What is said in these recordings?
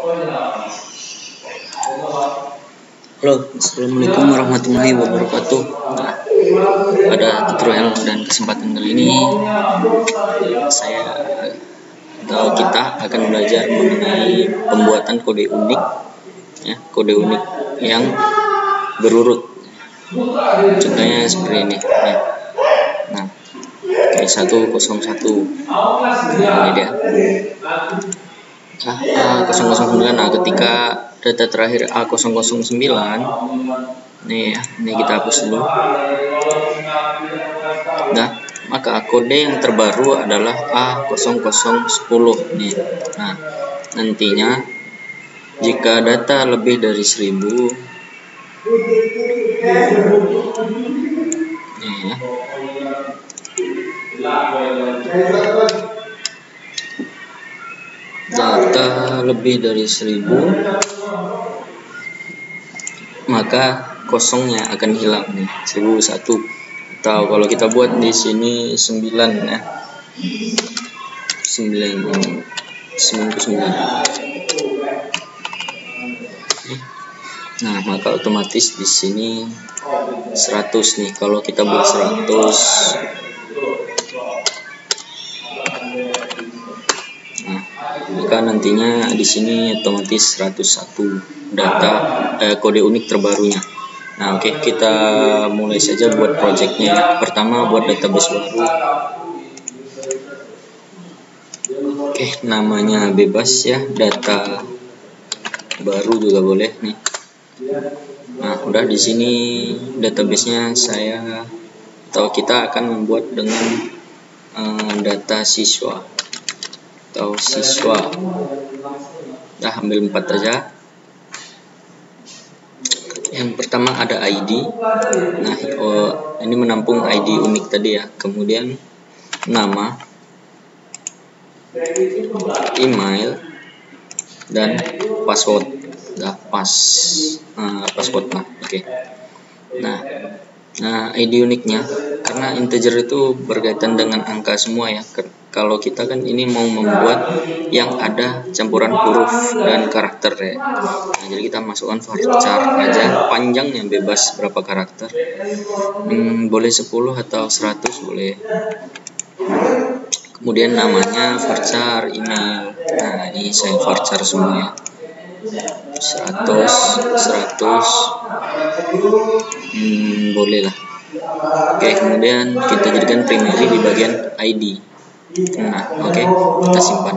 Halo, assalamualaikum warahmatullahi wabarakatuh. Nah, pada tutorial dan kesempatan kali ini kita akan belajar mengenai pembuatan kode unik, ya, kode unik yang berurut. Contohnya seperti ini. Nah, kayak 101. Ini dia. A009. Nah, ketika data terakhir A009, nih ya, ini kita hapus dulu. Nah, maka kode yang terbaru adalah A0010 nih. Nah, nantinya jika data lebih dari 1000, nih ya, data lebih dari 1000, maka kosongnya akan hilang nih, 1001. Atau kalau kita buat di sini 9 ya, 99. Nah, maka otomatis di sini 100 nih. Kalau kita buat 100, nah, maka nantinya di sini otomatis 101 data kode unik terbarunya. Nah, oke, kita mulai saja buat projectnya ya. Pertama, buat database baru. Oke, namanya bebas ya, data baru juga boleh nih. Nah, udah di sini database-nya kita akan membuat dengan data siswa atau siswa. Nah, ambil 4 aja. Yang pertama ada ID. Nah, ini menampung ID unik tadi ya. Kemudian nama, email, dan password. Password lah. Oke. Nah, ID uniknya, karena integer itu berkaitan dengan angka semua ya. Kalau kita kan ini mau membuat yang ada campuran huruf dan karakter ya. Nah, jadi kita masukkan varchar aja, panjangnya bebas berapa karakter. Boleh 10 atau 100 boleh. Kemudian namanya varchar, email. Nah, ini saya varchar semua ya. 100 boleh lah. Oke, kemudian kita jadikan primary di bagian ID. Nah, oke, kita simpan.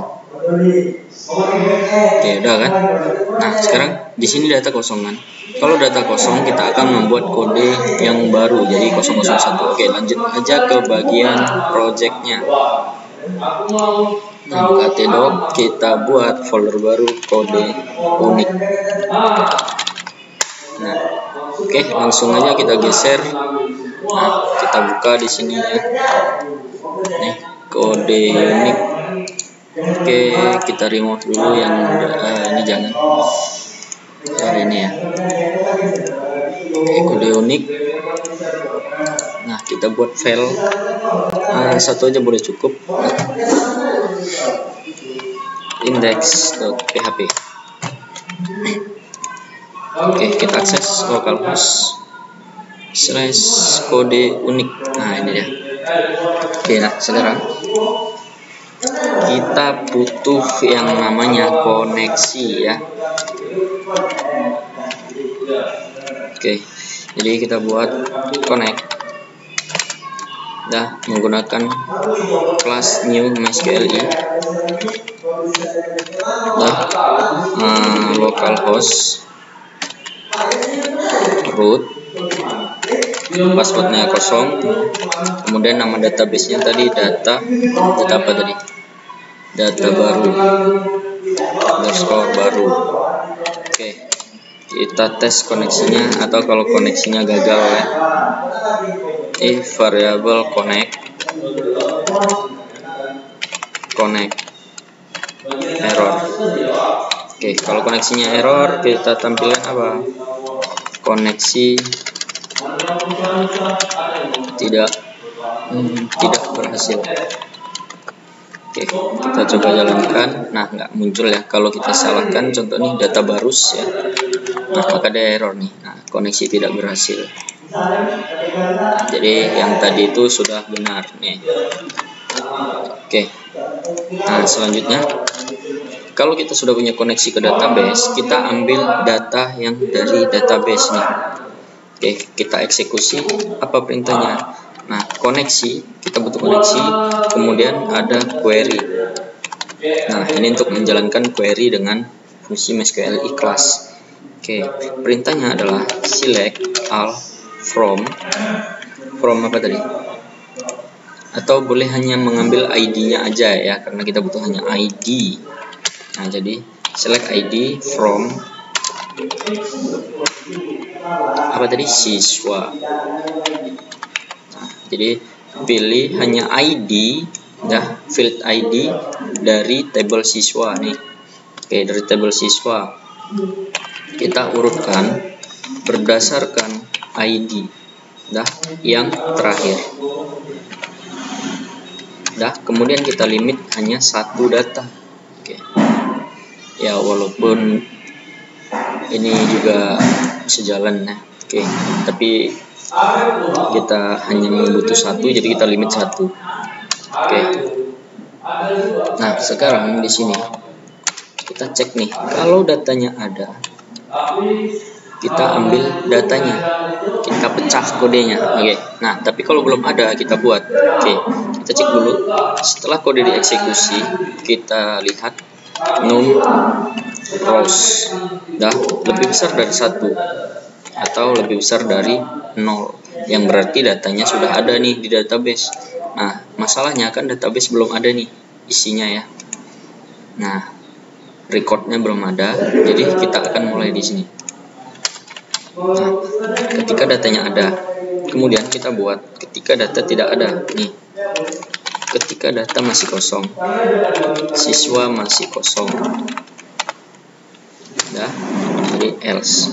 Oke, udah kan? Nah, sekarang di sini data kosongan. Kalau data kosong, kita akan membuat kode yang baru, jadi 001. Oke, lanjut aja ke bagian projectnya. Nah, ktdoc, kita buat folder baru kode unik. Nah, oke, langsung aja kita geser. Nah, kita buka di sini ya. Nih, kode unik. Oke, kita remove dulu yang ini, jangan. Ini ya. Oke, kode unik. Nah, kita buat file. Satu aja boleh cukup. Index.php. Oke, kita akses localhost /kode unik. Nah, ini dia. Oke, nah sekarang kita butuh yang namanya koneksi ya. Oke, jadi kita buat connect. Nah, menggunakan kelas new MySQLi. Nah, localhost root, passwordnya 0, kemudian nama database-nya tadi data apa tadi? Data baru _baru. Oke, kita tes koneksinya, atau kalau koneksinya gagal ya, if variable connect error. Oke, kalau koneksinya error, kita tampilkan apa? Koneksi tidak berhasil. Oke, kita coba jalankan. Nah, nggak muncul ya. Kalau kita salahkan, contoh nih data barus ya. Nah, maka ada error nih. Nah, koneksi tidak berhasil. Nah, jadi yang tadi itu sudah benar nih. Oke. Nah, selanjutnya, kalau kita sudah punya koneksi ke database, kita ambil data yang dari database nih. Oke, kita eksekusi. Apa perintahnya? Nah, koneksi, kita butuh koneksi, kemudian ada query. Nah, ini untuk menjalankan query dengan fungsi MySQL class. Oke, perintahnya adalah select all from apa tadi? Atau boleh hanya mengambil ID-nya aja ya, karena kita butuh hanya ID. Nah, jadi select ID from apa tadi? Siswa. Jadi pilih hanya ID ya, field ID dari tabel siswa nih. Oke, dari tabel siswa kita urutkan berdasarkan ID dah yang terakhir. Dah, kemudian kita limit hanya satu data. Oke. Ya, walaupun ini juga sejalan ya. Oke, tapi kita hanya membutuh satu, jadi kita limit satu. Oke. Nah, sekarang di sini kita cek nih, kalau datanya ada, kita ambil datanya, kita pecah kodenya. Oke. Nah, tapi kalau belum ada, kita buat. Oke, kita cek dulu. Setelah kode dieksekusi, kita lihat num rows dah lebih besar dari 1 atau lebih besar dari 0, yang berarti datanya sudah ada nih di database. Nah, masalahnya kan database belum ada nih isinya ya. Nah, recordnya belum ada, jadi kita akan mulai di sini. Nah, ketika datanya ada, kemudian kita buat ketika data tidak ada nih. Ketika data masih kosong, siswa masih kosong. Nah, jadi else.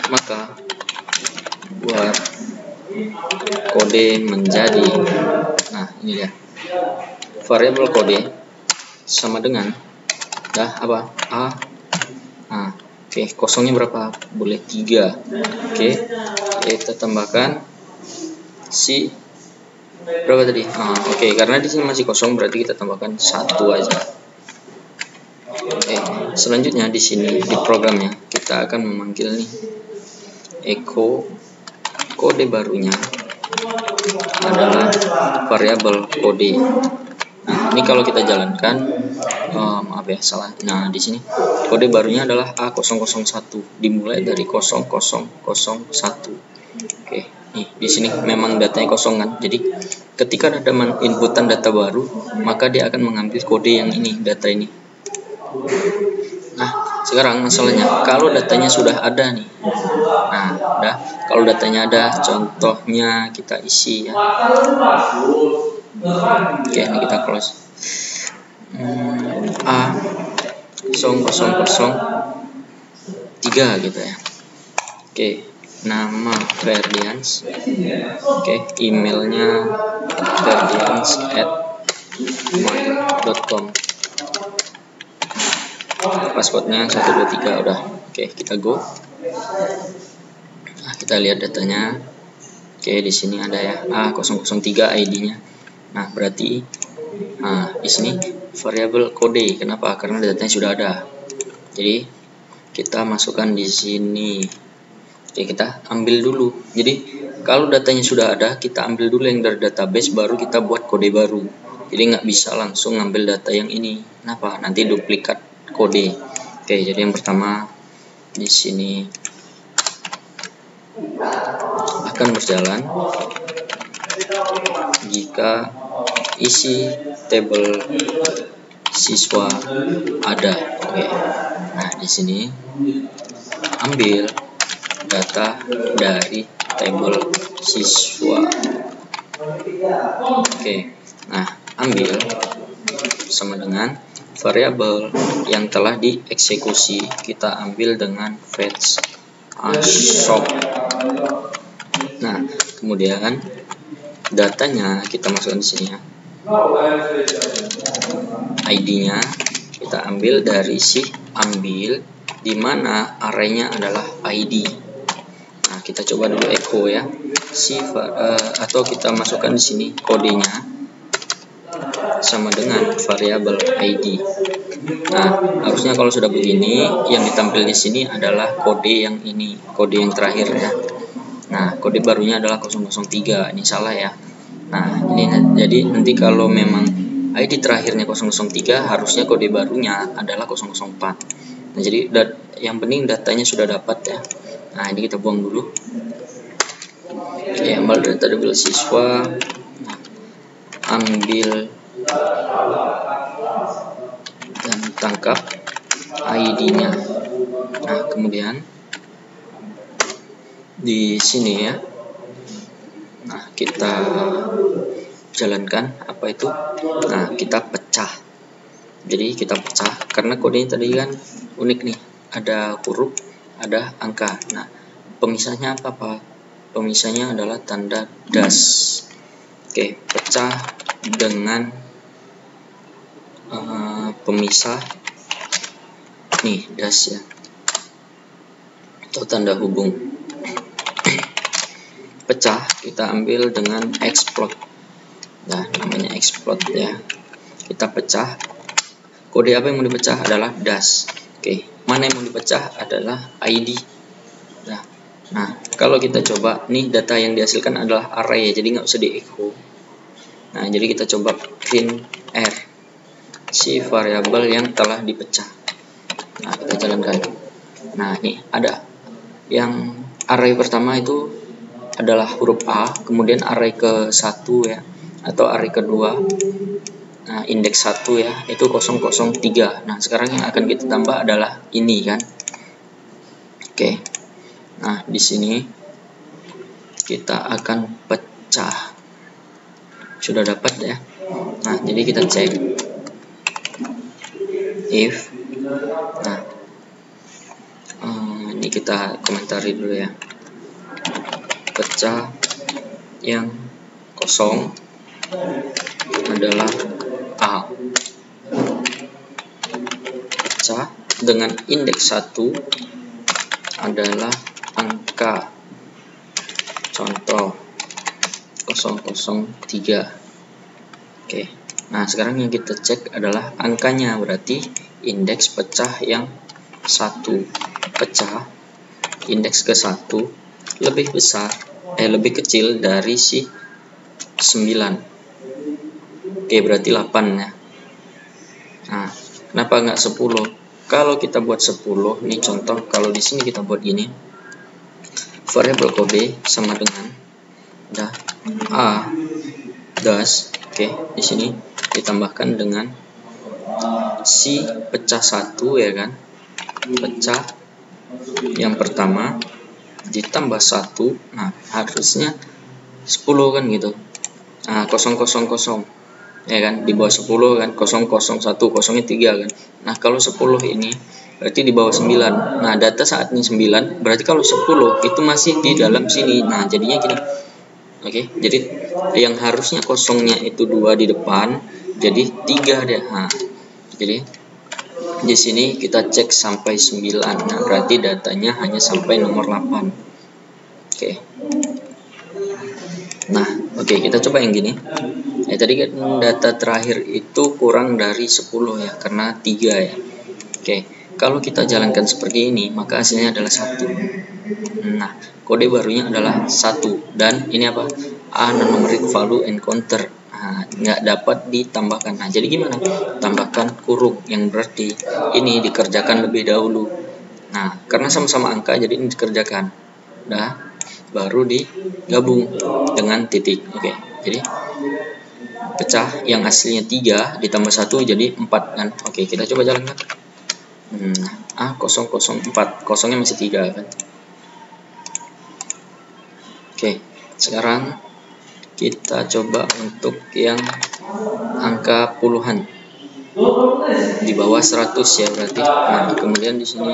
Maka buat kode menjadi, nah ini dia, variabel kode sama dengan apa a. Nah, oke, kosongnya berapa? Boleh 3. Oke, kita tambahkan si berapa tadi? Oke, karena di sini masih kosong berarti kita tambahkan 1 aja. Oke, selanjutnya di sini di programnya kita akan memanggil nih echo kode barunya adalah variabel kode. Nah, ini kalau kita jalankan, maaf ya salah. Nah, di sini kode barunya adalah A001 dimulai dari 0001. Oke, nih di sini memang datanya kosong kan. Jadi ketika ada inputan data baru, maka dia akan mengambil kode yang ini, data ini. Nah, sekarang masalahnya kalau datanya sudah ada nih. Nah, kalau datanya ada, contohnya kita isi ya. Oke, ini kita close. A0003 gitu ya. Oke, nama Ferdians. Oke, emailnya ferdians@mail.com. Passwordnya 123 udah. Oke, kita go. Nah, kita lihat datanya. Oke, di sini ada ya A003 ID-nya. Nah, berarti di sini variabel kode. Kenapa? Karena datanya sudah ada. Jadi kita masukkan di sini. Oke, kita ambil dulu. Jadi kalau datanya sudah ada, kita ambil dulu yang dari database, baru kita buat kode baru. Jadi nggak bisa langsung ngambil data yang ini. Kenapa? Nanti duplikat kode. Oke, jadi yang pertama di sini akan berjalan jika isi tabel siswa ada. Oke. Nah, di sini ambil data dari tabel siswa. Oke. Nah, ambil sama dengan variabel yang telah dieksekusi, kita ambil dengan fetch shop. Nah, kemudian datanya kita masukkan di sini ya. ID-nya kita ambil dari si ambil, di mana arraynya adalah ID. Nah, kita coba dulu echo ya, atau kita masukkan di sini kodenya sama dengan variabel ID. Nah, harusnya kalau sudah begini, yang ditampil di sini adalah kode yang ini, kode yang terakhir ya. Nah, kode barunya adalah 003, ini salah ya. Nah, ini jadi nanti kalau memang ID terakhirnya 003, harusnya kode barunya adalah 004. Nah, jadi yang penting datanya sudah dapat ya. Nah, ini kita buang dulu. Oke, ambil data double siswa. Nah, ambil dan tangkap ID-nya. Nah, kemudian di sini ya. Nah, kita jalankan apa itu? Nah, kita pecah. Jadi kita pecah karena kodenya tadi kan unik nih, ada huruf, ada angka. Nah, pemisahnya apa Pak? Pemisahnya adalah tanda das. Oke, pecah dengan pemisah nih das ya, atau tanda hubung. Pecah kita ambil dengan explode. Nah, namanya explode ya. Kita pecah. Kode apa yang mau dipecah adalah das. Oke, mana yang mau dipecah adalah ID. Nah, kalau kita coba nih, data yang dihasilkan adalah array ya, jadi nggak usah di echo. Nah, jadi kita coba print r si variabel yang telah dipecah. Nah, kita jalankan. Nah, ini ada yang array pertama itu adalah huruf A, kemudian array ke-1 ya, atau array kedua, nah indeks 1 ya, itu 003. Nah, sekarang yang akan kita tambah adalah ini kan. Oke. Nah, di sini kita akan pecah. Sudah dapat ya. Nah, jadi kita cek if. Nah, ini kita komentari dulu ya. Pecah yang kosong adalah A. Pecah dengan indeks 1 adalah angka. Contoh 003. Oke. Nah, sekarang yang kita cek adalah angkanya, berarti indeks pecah yang 1. Pecah indeks ke-1 lebih besar, lebih kecil dari si 9. Oke, berarti 8 ya. Nah, kenapa nggak 10? Kalau kita buat 10, ini contoh, kalau di sini kita buat gini, variabel kode sama dengan A das. Oke, di sini ditambahkan dengan si pecah 1 ya kan, pecah yang pertama ditambah 1. Nah, harusnya 10 kan gitu. Nah, 000 ya kan, di bawah 10 kan, 001, kosongnya 3 kan. Nah, kalau 10 ini berarti di bawah 9. Nah, data saat ini 9, berarti kalau 10 itu masih di dalam sini. Nah, jadinya gini. Oke, jadi yang harusnya kosongnya itu 2 di depan, jadi 3 deh. Nah, jadi di sini kita cek sampai 9. Nah, berarti datanya hanya sampai nomor 8. Oke. Nah, oke, kita coba yang gini. Ya, tadi kan data terakhir itu kurang dari 10 ya, karena 3 ya. Oke, kalau kita jalankan seperti ini, maka hasilnya adalah 1. Nah, kode barunya adalah 1. Dan ini apa? Numeric value encounter. Nah, nggak dapat ditambahkan. Nah, jadi gimana? Tambahkan kurung, yang berarti ini dikerjakan lebih dahulu. Nah, karena sama-sama angka, jadi ini dikerjakan. Nah, baru digabung dengan titik. Oke, jadi pecah yang aslinya 3 ditambah 1 jadi 4 kan. Oke, kita coba jalankan. 004, kosongnya masih 3 kan. Oke, sekarang kita coba untuk yang angka puluhan di bawah 100 ya berarti. Nah, kemudian di sini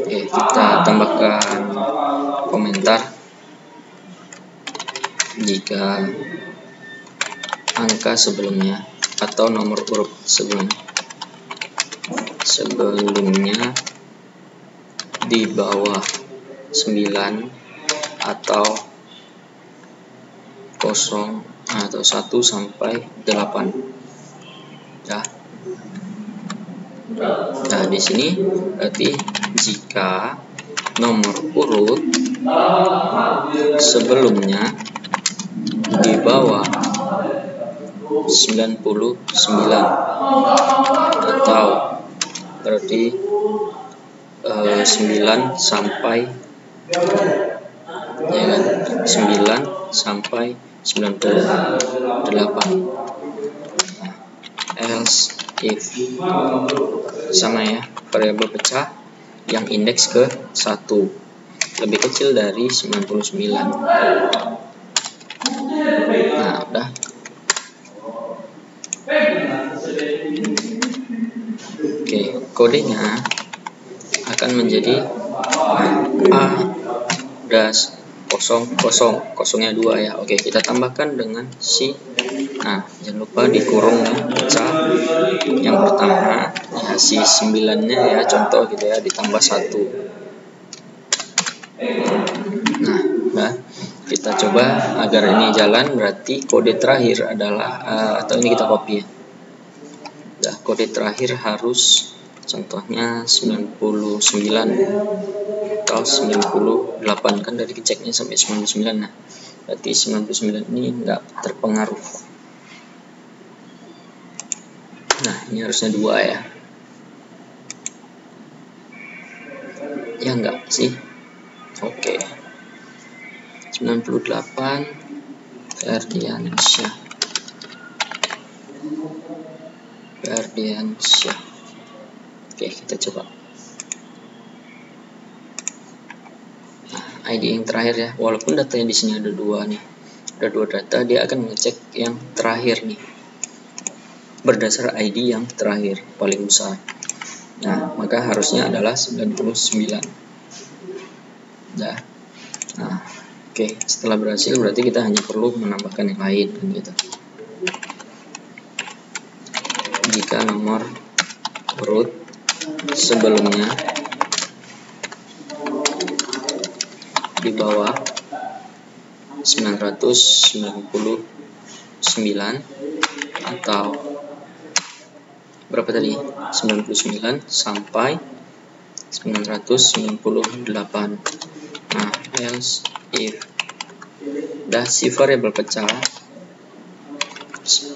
kita tambahkan komentar jika angka sebelumnya atau nomor urut sebelumnya di bawah 9 atau 0 atau 1 sampai 8 ya. Nah, di sini berarti jika nomor urut sebelumnya di bawah 99 atau berarti 9 sampai ya kan, 9 sampai 98. Nah, else if sama ya, variabel pecah yang indeks ke 1 lebih kecil dari 99. Nah, udah. Oke, kodenya akan menjadi A das 0, 0, kosongnya 2 ya. Oke, kita tambahkan dengan si. Nah, jangan lupa dikurung ya, pecah. Yang pertama ya si 9-nya ya, contoh gitu ya, ditambah 1. Nah, kita coba agar ini jalan, berarti kode terakhir adalah atau ini kita copy ya. Nah, kode terakhir harus contohnya 99 atau 98 kan dari keceknya sampai 99. Nah, berarti 99 ini enggak terpengaruh. Nah, ini harusnya 2 ya. Ya enggak sih? Oke. 98 Ferdiansyah. Oke, kita coba. Nah, ID yang terakhir ya. Walaupun datanya di sini ada 2 nih. Ada 2 data, dia akan mengecek yang terakhir nih. Berdasar ID yang terakhir paling besar. Nah, maka harusnya adalah 99. Nah, oke, setelah berhasil berarti kita hanya perlu menambahkan yang lain kan gitu. Jika nomor urut sebelumnya di bawah 999 atau berapa tadi? 99 sampai 998. Nah, else if si variabel pecah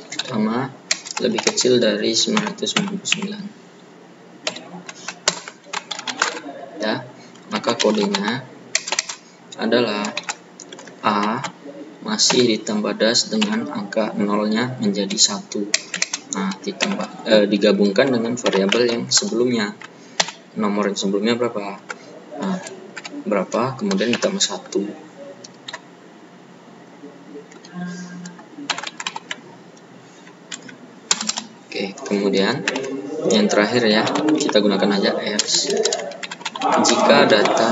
pertama lebih kecil dari 999 ya, maka kodenya adalah A masih ditambah das dengan angka 0-nya menjadi 1. Nah, digabungkan dengan variabel yang sebelumnya. Nomor yang sebelumnya berapa? Nah, berapa, kemudian ditambah 1. Oke, kemudian yang terakhir ya, kita gunakan aja else. Jika data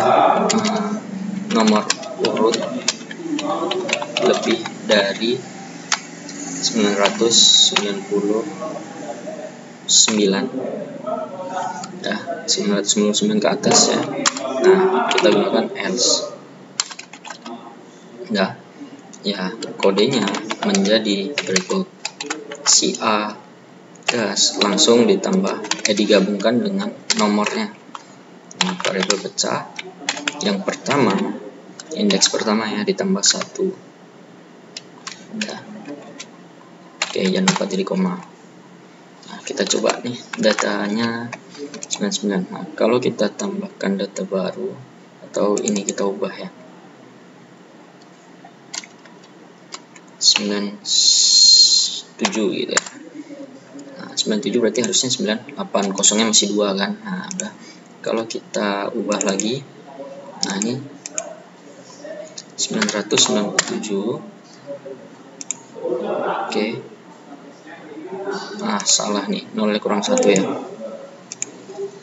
nomor urut lebih dari 999 ya, 999 ke atas ya. Nah, kita gunakan else. Nah, ya, kodenya menjadi berikut. Si A das langsung digabungkan dengan nomornya. Nah, variabel pecah yang pertama, indeks pertama ya, ditambah 1. Nah, oke, jangan lupa jadi koma. Nah, kita coba nih datanya 99. Nah, kalau kita tambahkan data baru atau ini kita ubah ya, 97 gitu ya. Nah, 97 berarti harusnya 98, kosongnya masih 2 kan. Nah, udah. Kalau kita ubah lagi, nah ini 997. Oke. Nah, salah nih, 0 kurang 1 ya.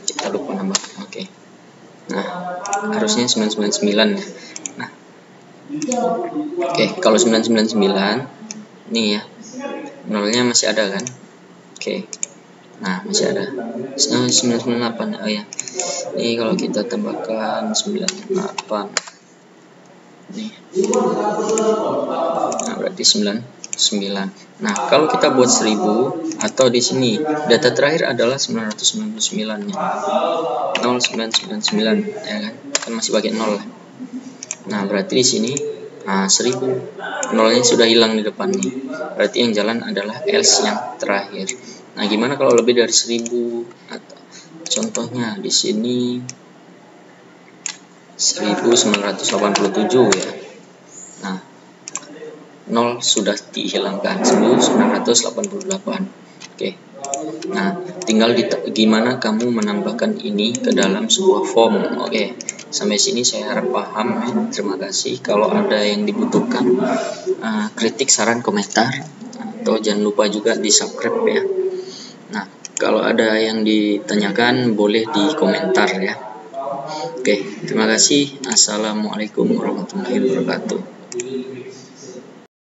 Kita lupa nambah. Oke. Nah, harusnya 999 ya. Nah. Oke, kalau 999 nih ya. nolnya masih ada kan? Oke. Nah, masih ada 998. Oh ya. Ini kalau kita tambahkan 98. Nih. Nah, berarti 99. Nah, kalau kita buat 1000 atau di sini data terakhir adalah 999-nya. 0999 ya kan? Kan masih pakai 0 lah. Nah, berarti di sini 1000. Nolnya sudah hilang di depan nih. Berarti yang jalan adalah else yang terakhir. Nah, gimana kalau lebih dari 1000? Contohnya di sini 1987 ya. Nah, 0 sudah dihilangkan, 1988. Oke. Nah, tinggal gimana kamu menambahkan ini ke dalam sebuah form. Oke. Sampai sini saya harap paham ya. Terima kasih. Kalau ada yang dibutuhkan kritik, saran, komentar, atau jangan lupa juga di subscribe ya. Nah, kalau ada yang ditanyakan boleh di komentar ya. Oke, terima kasih. Assalamualaikum warahmatullahi wabarakatuh.